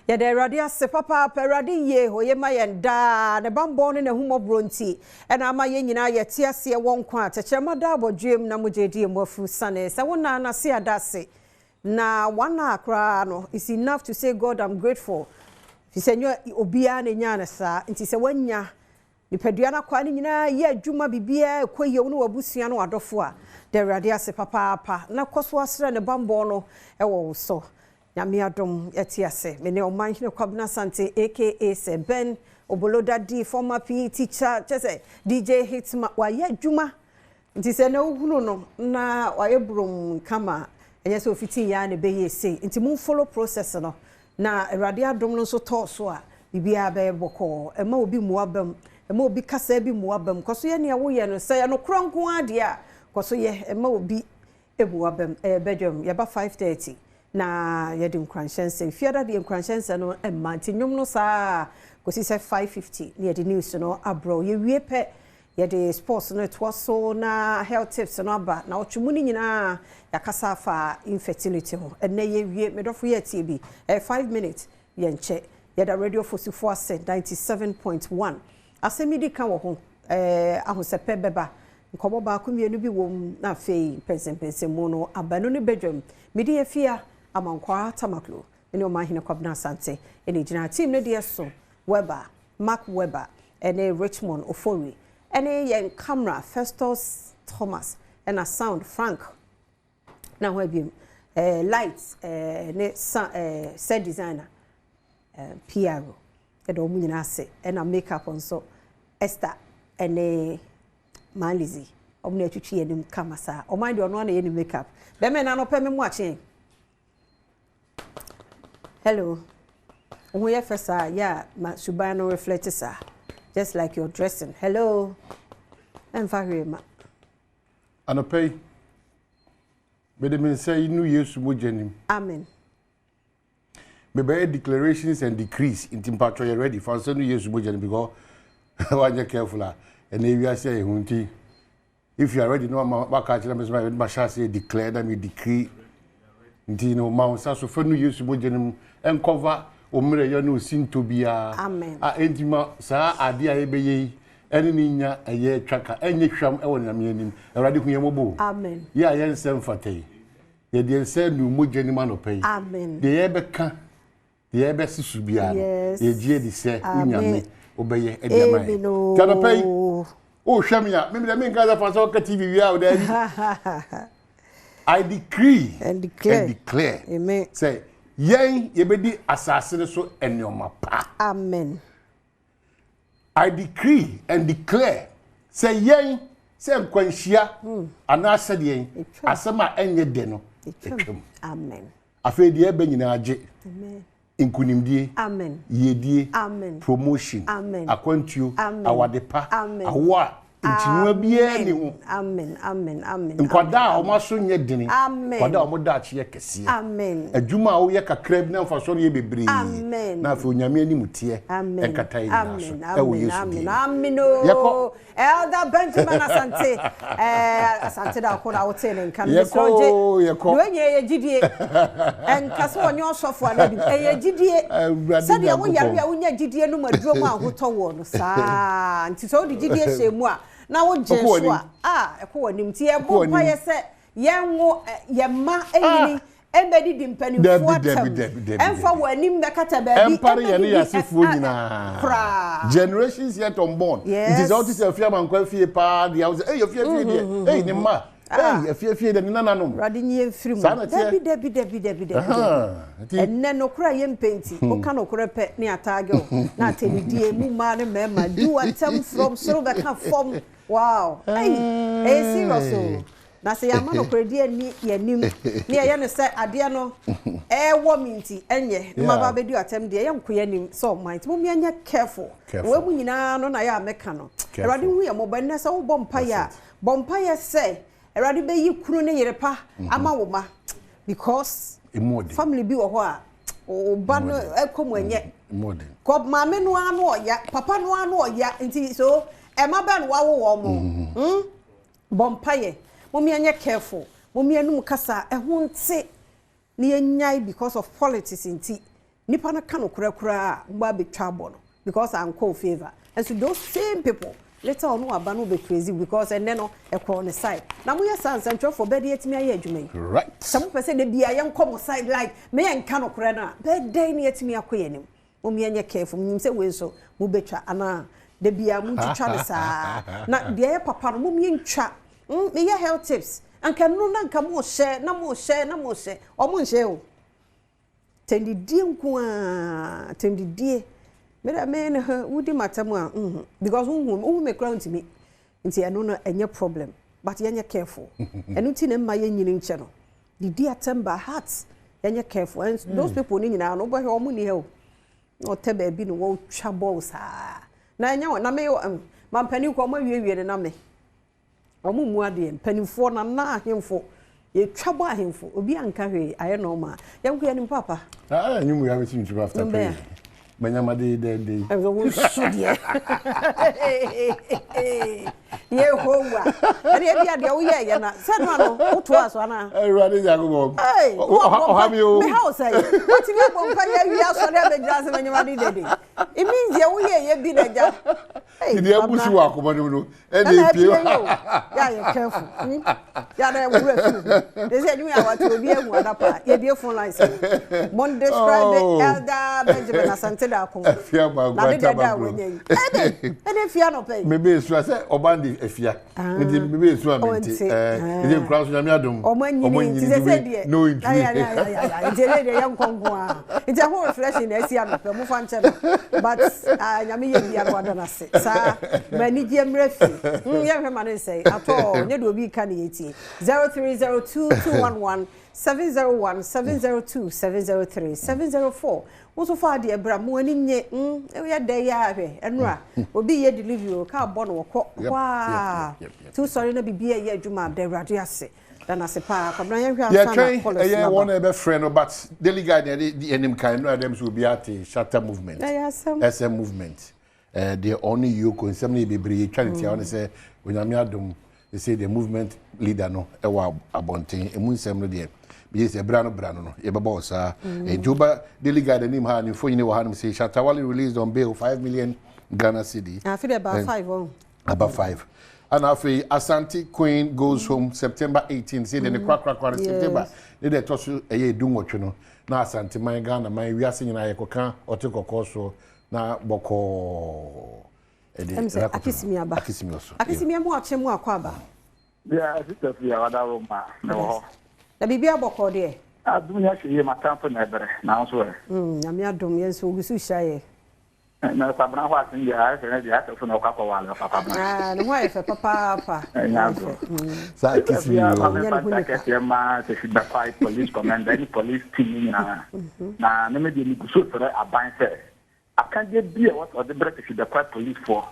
ya de radia se papa peradi ye ho ye ma yenda ne bambo ne humo bronti e na ama ye nyina ye tie ase won kwa atechema da abodwem na mujedi e mofu sane se wona na se adase na wana akra no is enough to say God I'm grateful fi senyo obia na nya na sa nti se wanya nipadua na kwa ni nyina ye adwuma bibia ekoye wo no wabusua no adofo a de radia se papa na koso asra ne bambo no e wo so Nyame Adom etiase me ne omanhene kwabna sante aka se Ben Oboloda D former PE teacher chese DJ Hitma wa ye adwuma nti se na ohunu no na wa ye brom kama enye se ofiti ya ne be ye sei nti mun follow process no na Awurade Adom no so to so a bibia be boko e ma obi muabam e ma obi kasa bi muabam koso ye ne wo ye no se no kronko ade a koso ye e ma obi ebuabam bedwam ye ba 5:30 na yedi nkwanshense fiada de nkwanshense no emanti nyom no saa kosi se 5:50 na yedi news no abro ye wie pe yedi sports no etwaso na health tips no aba na otwumuni nyina yakasa fa infertility ho enne ye wie medofo ye tie bi 5 minutes ye nche yeda radio fosifo ase 97.1 asemidi kan wo ho ahosepe beba nkobo ba ko mienu bi wom na fei pensempense mu no abanu ne bedwam midi ye fia amankwa tamaklo ene o mahine kwabna asante ene gina team ne de so Weber Mark Weber ene Richmond Ofori ene yen camera Festus Thomas ena sound Frank na ho abiem lights ne set designer Piero edo mu nyina ase ena makeup onso Esther ene Malizi omne atwitwi enim kamasa o mind ono na yeni makeup be me na no pe me mu achen. Hello. Who you first yeah, my Subano reflects sir. Just like you're dressing. Hello. I'm very ma. Anopay. But the men say New Year's Mujenim. Amen. Maybe declarations and decrees in Timpatro you're ready for New Year's Mujenim because when you're careful and if you are saying Hunti, if you are ready, no my say declare them you decree. Ntino ma so for New Year's Mujenim and cover omre yo no sinto bia amen entima saa ade a ebeye ene nya eye twaka enye hwam e wona me anim Awurade hu yemobo amen ya ye nsem fatay ye de nse nu mojenim anopai amen de ye beka de ye besisu bia ye gie di se unyame obeye e de mai tanopai o hwam ya me me nka fa so ka TV wi a o da I decree and declare. Amen. Say, yen yebedi asasine so enyoma pa. Amen. I decree and declare. Say yen say nkwanhia ana sade yen asema enye de no. Amen. Afedi e be nyina age. Amen. Nkunimdie. Amen. Yedie. Amen. Promotion. Amen. Akwantuo. Awadepa. Amen. Awa. Ntinwa bia ni ho. Amen. Amen. Amen. Nkwada o maso nye dini. Amen. Kwada o moda achi ye kese. Amen. Adwuma o ye kakra bi na mfa so ye bebre. Amen. Na afi onyame ani mutie. Enkata yi na so. Amen. Amen. Amen. Yeko Elder Benjamin Asante. Asante da ko na wote ne nkan ne soje. Yeko. No enye ye gidie. Enkaso onye osofo anabi. Eye gidie. Sade wo yare a wonya gidie no maduro mu ahoto wo no saa. Nti so di gidie shemu a na wo jesu a ekwo wanim ti e bo pa ye se yenwo yemma eyini embedi dimpanifo atam emfa wanim be kata ba bi empare ye ne yasefo nyina generations yet unborn it is all this afia man kwa fie pa dia hey afia fie dia hey ni ma hey afia de nananom rade nyi emfiri mu debi enne no kura ye mpenti o ka no kura pe ne atage na atenidie mu ma ne mema do atam from soro be ka form. Wow. Hey, serious. Na say ya man okredie ni yanim. Ni ya ne say ade no wo minti enye. Ma ba be du atem de ya nkoya nim so mind. Mo mi anya careful. We mu nyina no na ya meka no. Erade hu ya mo ba ne say wo bompa ya. Bompa ya say erade be yi kunu ne yerepa ama wo ma because family bi wo ho a o ba no ekomo enye. Ko ma me no anu oya, papa no anu oya nti so Emma ben wa wo mo bompaye mommy anya careful mommy anum kasa ehunte na yenyai because of politics inti nipa na ka no kura mba be twabo no because I'm call favor and so those same people later on aba no be crazy because and then no e call on the side na mo yes answer for bed yetimi aye adwuma right some person dey bia yen come side like me yen ka no kura na bed day na yetimi akoye nim mo me yen careful nim say we so mo betwa ana de bia mo twitwa ne sa na de ye papa no mo me ntwa me ye health tips anka no na nka mo share na mo share o mo share o tendidie nko a tendidie me na wudi matamu a because who me crown to me nti eno no enye problem but yenye careful eno ti na ma ye nyini nche no the dear temper hearts yenye careful and those people ni nyina no bo he omo ni he o tebe bi no wo twa balls na enya na me mampani ko ma wie ne na me omo mu ade mpanifo na ahemfo ye twa bo ahemfo obi anka hwe aye no ma yanko ya ni papa nyumu ya wetin you after pray Manyamade de. We should ye howa. And ye bia de wo ye na. Say no no, to aso na. Everybody jago. Hey, o have you? Me house say. What you go pa ye wi aso na be jase manyamade de. It means ye bi de ja. Hey, the abusu wa ko no. E dey pie. Yeah, you careful. Yeah, na we refu. They say you are what obi ehu adapa. Ye dey phone line say. Mon describe the elder Benjamin Asante da ko. Efia ba gwata ba bro. Ede fia no pay. Mebe esu say obandi efia. Nti mebe esu amenti. Ede nkra so nyame adom. Omanyini ti say de. No intri. Ya. Ide de yan konko a. Ide ho reflection na esi anope mu fa nche no. But nyame ye bia no adona se. Sa mani die mrefi. Ye hwe ma ne say ato nye do obi ka ne yeti. 0302211701 702 703 704 Woso fa de ebra mo ani nye ye de ya hwe enura obi ye delivery ka bo no wokọ wa tu sorry na bibia ye adwuma de rade ase dan ase pa kabra ye hwe asa na policy yeah one e be friend no but daily guide the enim kind no dem so be at Shatta movement SM movement the only EOCO nsem na be bre twanti a one say onyame adom they say the movement leader no e wa abonten emu nsem no de yes brano no ye baba sa Juba daily guide nim ha ni fo nyine wa hanum say Shatta Wale released on bail 5 million Ghana cedi after about 5 about 5 and after Asante Queen goes home September 18 say the crack September they tosu eye dunwotwe no na Asante man Ghana man wiase nyina ye koka otekoko so na boko akisimi mo achemu akwaba yeah sister fia wadaro ma no na bibia boko de adunya hye matamfo na ebere na so nyame adom yen so gusu hyaye na sabna ho atin ya se na dia tafo na okakwa wale papa na no ho efe papa sa kisi yo ma se should be police commander any police team na me de ni gusu fere aban se akande bia what or the break should be police for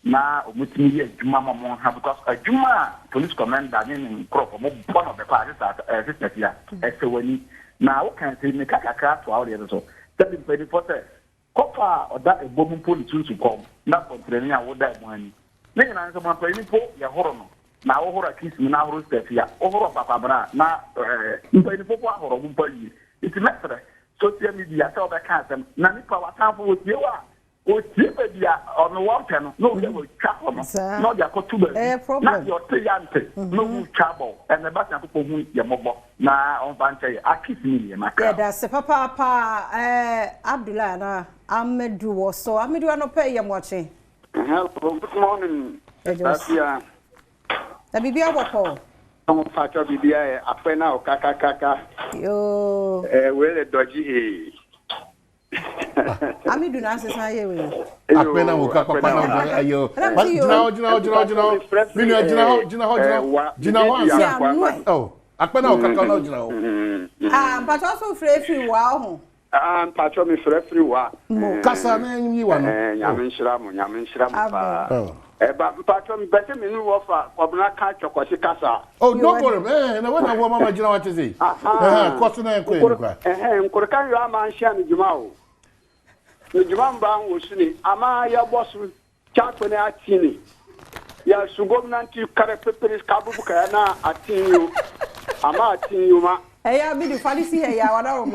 na omutimi ye adwuma momon ha because adwuma police commander ni crop mo bono be kwa sister ya esewani na wo kan say me kakaka to awre so that be pedi for say kopa oda ebom police to come na complain ya wo da mo ani ne nyina nso mo pedi po ya horo no na wo horo kiss me na horo sister ya wo horo papa bra na pedi po po horo mo pali it matter social media say obeka them na ni pa watamfo wo tie wa o tipe dia on water no we will travel no dia ko tuba na your teyante no we travel and the back people hu ye mobo na on banche akisi ni maka yeah that's papa Abdullah na Amedu was so Amedu no pay ye watching hello good morning Tasia da bibia boko on facho bibia apena o kaka yo we le doji Amidu na asesa ye we apena wo ka papa na ayo jina oh apena wo ka na jina ho but also free wa ho pacho mi free wa kasa na yi wa no nyame nshira mo pa ba pacho mi bete mi nu wo fa obna ka chokosi kasa oh no problem na when wo mama jina wa tezi koso na enko enko nkorkan yo ama nshia mi juma o ni juma mba wo suni ama ya bosu chakwe na atini ya sugom nanti kare peperis kabubu ka na atini ama atini ma Hey, I mean, Fancy, I want to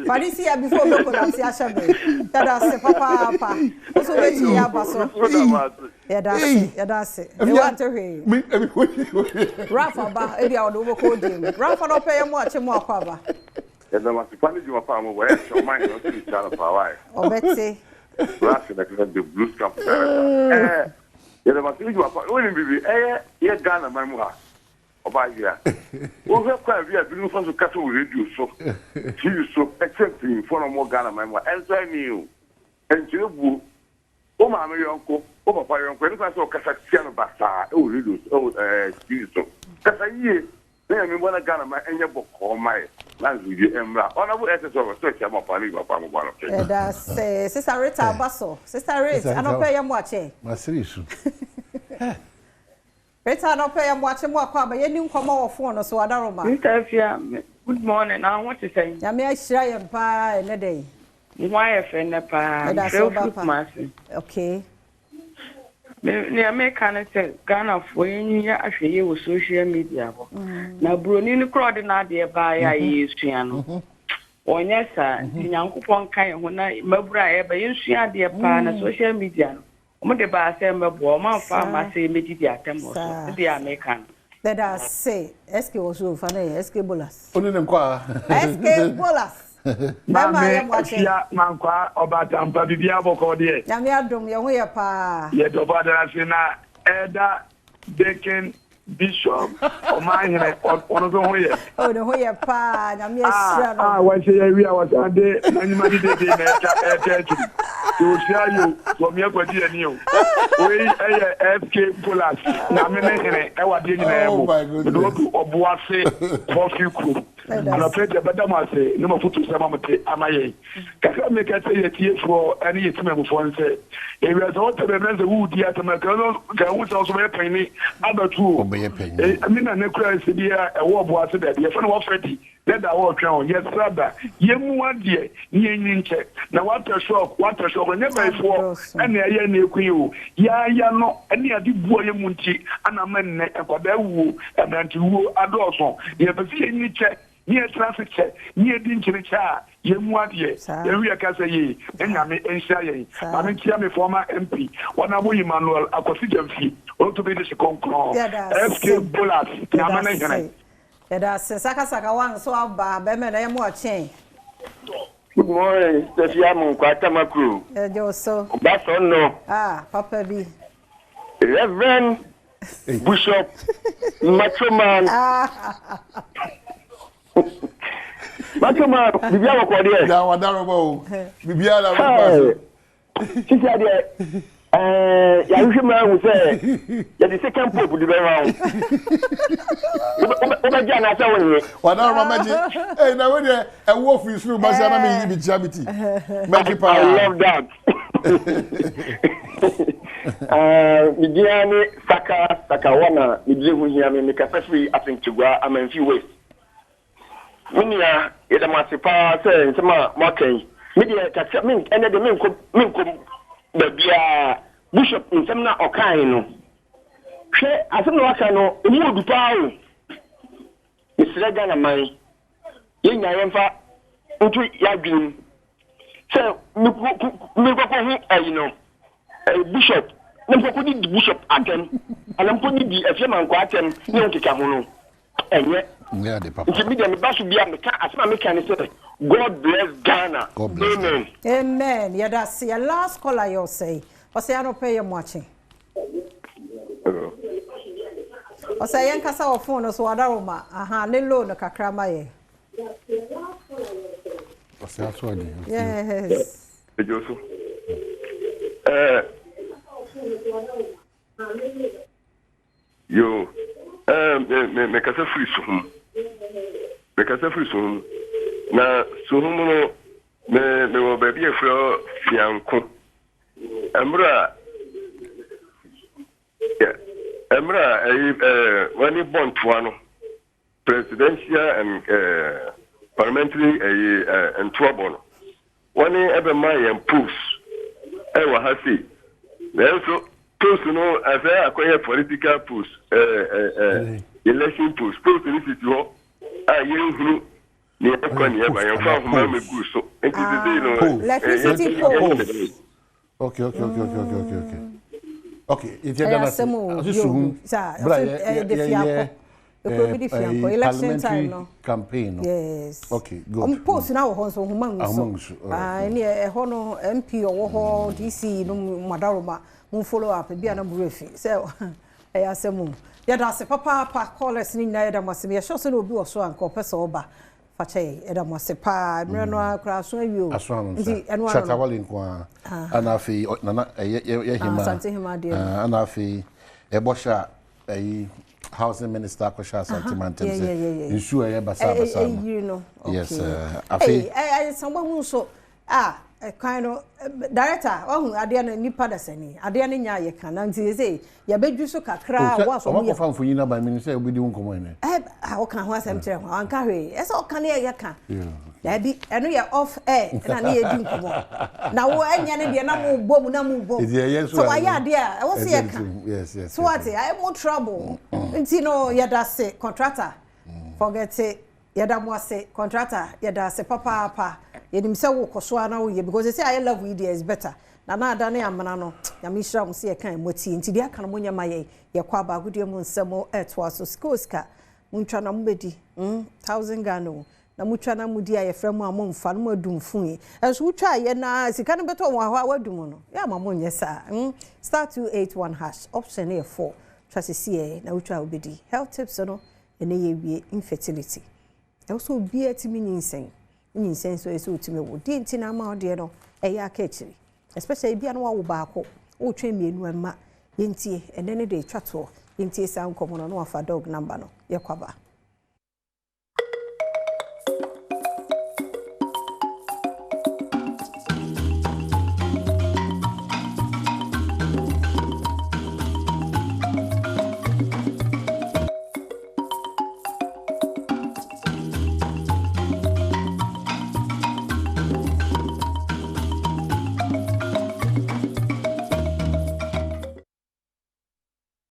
Fancy, before the collapse, Ashabe. That's Papa. Also, wait, Yabaso. Yeah, that's it. You want to hear Rafa, maybe I'll overcode him. Rafa, don't pay him much more cover. And there was a funny you where your mind was to tell of our wife. Oh, Betsy. Rafa, the blue scamp. Yeah, there was you are Ghana, my mother. About here. We have quite a few from the cattle radio, so you so accepting for more Ghana, my mother, and I knew. And you, oh, my uncle, oh, my uncle, if I saw Casaciano Basta, oh, reduce, oh, Jesus. Because I hear, then I mean, when I got my and your book, or my lands with you, and on our essence of a search, I'm up on one of them. That's Sister Rita Basso, Sister Rita, I don't pay him watching. My serious. Rita, don't pay him watching more cover. You didn't come over phone, so I don't know. Good morning. I want to say, I may share your pie in a day. Why a friend of okay. Near me can say Ghana for you actually with social media. Now, Brunini crowd in idea by I use piano. Oh, yes, sir. Young coupon kind when I mobile, but you see idea pan social media. What the bar say, my woman farmer say, media temos, the American. Let us say, Eske was so funny, Eske Bolas. Only them qua. Eske Bolas. Mama, Manqua, about Tampa, the Diabo Cordier. Yamiadum, your way pa. Yet, over the Sina, Eda, Deacon, Bishop, or mine, or one of the way. Oh, the way pa, Yamia. Why say we are what I did, and you might be attention. To share you from your body and you. We FK Pulas, Namene, our dinner, or Boise, for few crew. And I played the Badamase, no more foot to Samamate, Amaye. Can make a say a tear for any estimate for and say, if you are all to the wood, the Atamacano, can also be a penny, other two. I mean, a necklace, a war was that the phone was ready. Let our walk on, yes, rather. Yem 1 year, near check. Now, what a shock, never before, and I near you. Ya, no, and near the boy Munchi, and a man, and Padewu, and then to woo Adolfo. You have a few check. Near traffic check, near Dinchiricha, Yem 1 year, Area Casaye, and Yami and Shaye, Mammy former MP, one of Emmanuel, a consider fee, or to be the concron, FK Bullard, Yamana. That's Saka one, so I'll Bemen, I am watching. Good morning, the Yamu Quatama crew. So that's all no. Papa B. Reverend Bishop Macho Man. Macho Man, Bibiana Cordier. Now, what honorable Bibiana. She said, Yahushima will say, that the second pope will be around. What are hey, now when a wolf is through Masana, me, Jamity. I love that. Midiani Sakawana, Midian here, make a free, I think, to go. I'm in few ways. Minia, it must be power, say, some mocking. Media, catch up, and the minkum. Babia Bishop in Semna Okaino. She, as no Wakano, a mood power. Mr. Gana Mai, Yin Yamfa, into Yagin. So, a bishop, never put the bishop at them, and I'm putting the Efeman Quatem, no Kikamuno. And yet, the bus should be a mechanic. God bless Ghana. God bless. Amen. Amen. Yeah, that's your last caller, you'll say. Or say, I don't pay you watching. Or say, I can't say, phone or so, I don't know. Aha, Lilo, the Kakramaye. Yes. You, make us a free soon. Make us a free soon. Na suhumuno me wo baby afro fianko emra when you born to presidential and parliamentary and trouble when ever my impulse e wa hasi so post no as a political post election post this is your you near Konya, I am from Mamma Gusso. And electricity poles. Okay. Okay, it's a campaign. Yes. Okay, good. Post now also hono MP or DC no madaroma mun follow up bia na briefing. So ayasemu. Ya da se papa callers ni na ya da masebe sure so no bi wo so anko pese oba fache ya da masepa mre no akra so awie o. Nti eno Shatta Wale kwa anafi na ye hima. Anafi ebosha housing minister kwasha sentimental say ensure ye basa you know. Yes, someone so kind of director ade na nipa da sani ade na nya ye kan na nti say ye bedwu so kakra wa so mo ko fan fonyina ba mi say obedi nkomo ene o kan ho asem kire ho an ka hwe e so kan ye kan ya bi eno ye off air na na ye di nkomo na wo anya ne de na mo bom so wa ya ade a wo se ye kan yes so what I more trouble nti no ye da se contractor forget it ye da mo se contractor ye da se papa yenim se wo koso na wo ye because they say I love you is better na ada na amana no ya mi hira mo se ye kan moti nti dia kan mo nyama ye kwa ba gudie mo nsemo etwa so skoska muntwa na mbedi 1000 Ghana na mutwa na mudi aye frɛ mu amomfa no madum fun enso wutwa ye na sika no beto won ahwa wadum no ya mamo nye sa star 281 hash option e 4 trust see na wutwa obedi health tips no ene ye wie infertility also bi atimi nyinsen so eso utime wo di ntina ma ode no e ya ka chiri especially bia no wo baako wo twa mienu amma yentie ene ne de twato yentie sa nkomo no afa dog number no ye kwaba